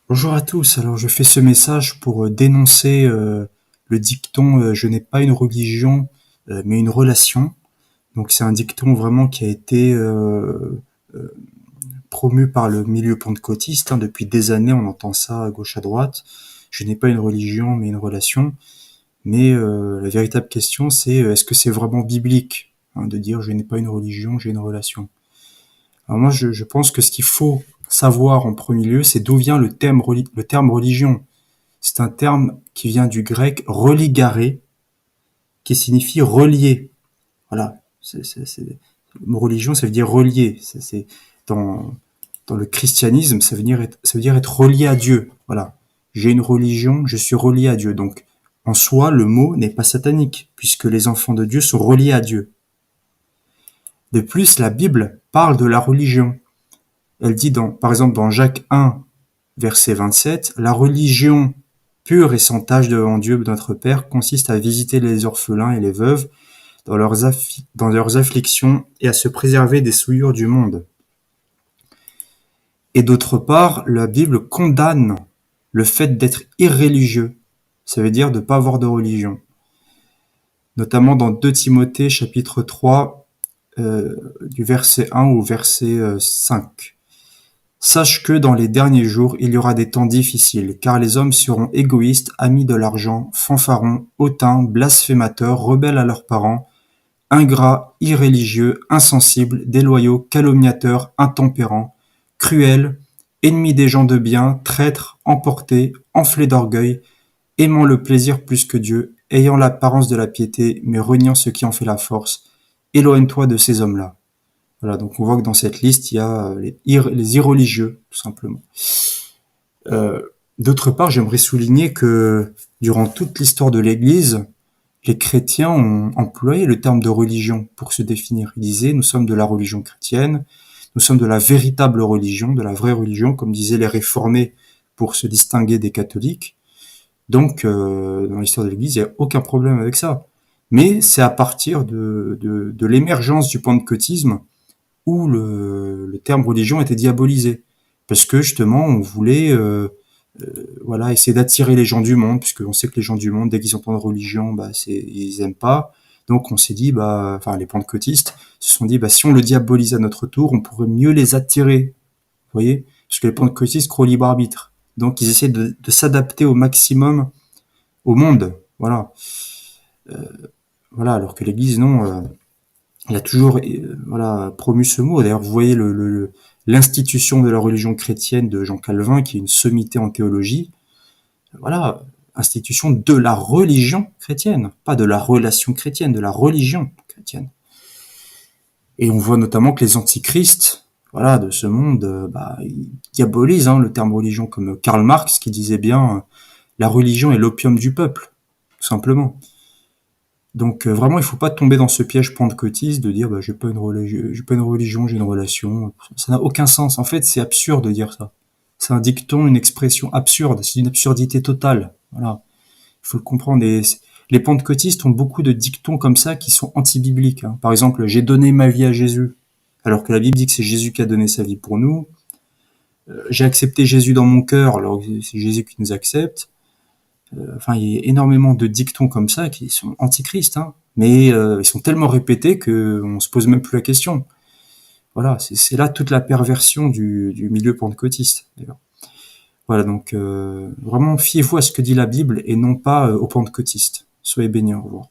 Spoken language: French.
Bonjour à tous. Alors, je fais ce message pour dénoncer le dicton je n'ai pas une religion, mais une relation. Donc, c'est un dicton vraiment qui a été euh, promu par le milieu pentecôtiste. Hein. Depuis des années, on entend ça à gauche à droite. Je n'ai pas une religion, mais une relation. Mais la véritable question, c'est est-ce que c'est vraiment biblique, hein, de dire je n'ai pas une religion, j'ai une relation. Alors moi, je pense que ce qu'il faut savoir en premier lieu, c'est d'où vient le terme religion. C'est un terme qui vient du grec religare, qui signifie relier. Voilà. Le mot religion, ça veut dire relier. Dans, dans le christianisme, ça veut dire être relié à Dieu. Voilà. J'ai une religion, je suis relié à Dieu. Donc, en soi, le mot n'est pas satanique, puisque les enfants de Dieu sont reliés à Dieu. De plus, la Bible parle de la religion. Elle dit par exemple, dans Jacques 1, verset 27, la religion pure et sans tache devant Dieu notre Père consiste à visiter les orphelins et les veuves dans leurs afflictions et à se préserver des souillures du monde. Et d'autre part, la Bible condamne le fait d'être irréligieux. Ça veut dire de ne pas avoir de religion. Notamment dans 2 Timothée chapitre 3, du verset 1 au verset 5. Sache que dans les derniers jours, il y aura des temps difficiles, car les hommes seront égoïstes, amis de l'argent, fanfarons, hautains, blasphémateurs, rebelles à leurs parents, ingrats, irréligieux, insensibles, déloyaux, calomniateurs, intempérants, cruels, ennemis des gens de bien, traîtres, emportés, enflés d'orgueil, aimant le plaisir plus que Dieu, ayant l'apparence de la piété, mais reniant ce qui en fait la force. Éloigne-toi de ces hommes-là. Voilà, donc on voit que dans cette liste, il y a les irreligieux, tout simplement. Euh, D'autre part, j'aimerais souligner que durant toute l'histoire de l'Église, les chrétiens ont employé le terme de religion pour se définir. Ils disaient, nous sommes de la religion chrétienne, nous sommes de la véritable religion, de la vraie religion, comme disaient les réformés pour se distinguer des catholiques. Donc, dans l'histoire de l'Église, il n'y a aucun problème avec ça. Mais c'est à partir de l'émergence du pentecôtisme où le terme religion était diabolisé. Parce que justement, on voulait voilà, essayer d'attirer les gens du monde, puisque on sait que les gens du monde, dès qu'ils entendent religion, bah, ils aiment pas. Donc on s'est dit, bah, enfin les pentecôtistes se sont dit, bah, si on le diabolise à notre tour, on pourrait mieux les attirer. Vous voyez? Parce que les pentecôtistes croient au libre arbitre. Donc ils essaient de s'adapter au maximum au monde. Voilà. Voilà, alors que l'Église, non, il a toujours voilà, promu ce mot. D'ailleurs, vous voyez l'institution de la religion chrétienne de Jean Calvin, qui est une sommité en théologie. Voilà, institution de la religion chrétienne, pas de la relation chrétienne, de la religion chrétienne. Et on voit notamment que les antichrists, voilà, de ce monde, bah, ils diabolisent le terme religion, comme Karl Marx qui disait bien la religion est l'opium du peuple, tout simplement. Donc vraiment, il faut pas tomber dans ce piège pentecôtiste de dire bah, j'ai pas une religion, j'ai une relation. Ça n'a aucun sens. En fait, c'est absurde de dire ça. C'est un dicton, une expression absurde. C'est une absurdité totale. Voilà, il faut le comprendre. Et les pentecôtistes ont beaucoup de dictons comme ça qui sont anti-bibliques. Hein. Par exemple, j'ai donné ma vie à Jésus, alors que la Bible dit que c'est Jésus qui a donné sa vie pour nous. J'ai accepté Jésus dans mon cœur, alors que c'est Jésus qui nous accepte. Enfin, il y a énormément de dictons comme ça qui sont antichristes, hein, mais ils sont tellement répétés que on se pose même plus la question. Voilà, c'est là toute la perversion du milieu pentecôtiste, d'ailleurs. Voilà, donc vraiment fiez-vous à ce que dit la Bible et non pas aux pentecôtistes. Soyez bénis, au revoir.